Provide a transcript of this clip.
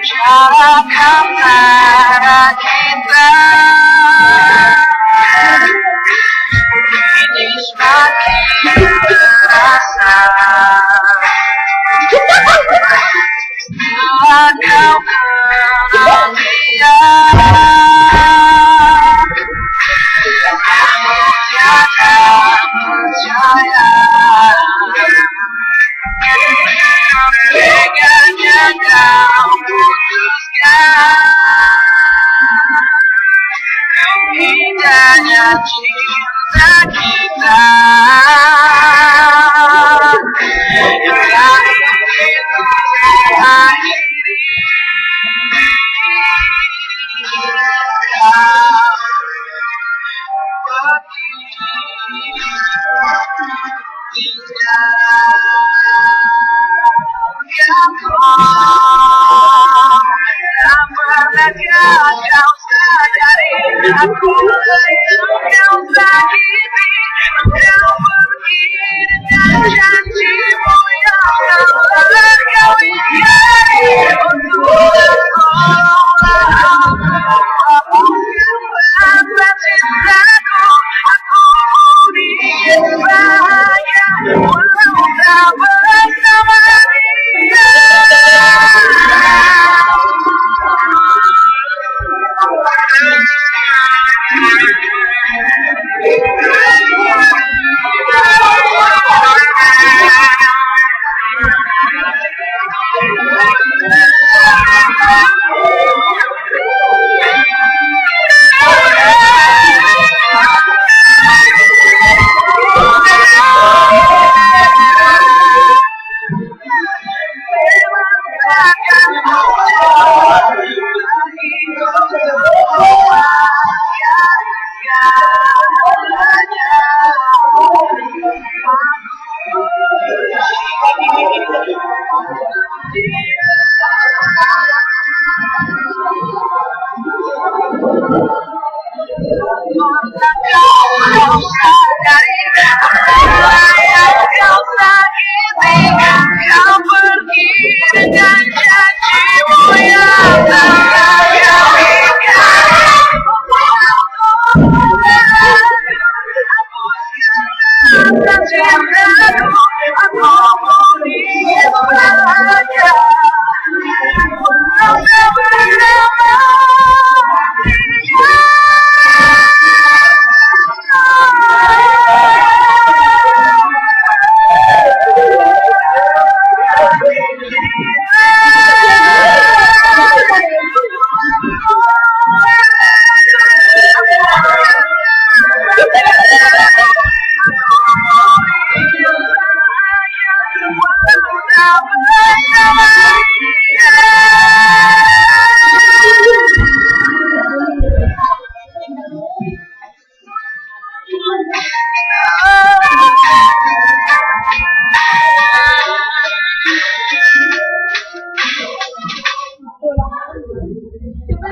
Cara antara kita ini semakin terasa. Bila kau kenal dia, kamu tiada percaya. Teganya kau putuskan indahnya cinta kita yang ingin mengakhiri. Kau sadari aku kau sakiti, kau pergi dengan janjimu yang kau ingkari untuk hapuskan rasa cintaku. Aku ingin bahagia walau tak bersama dia.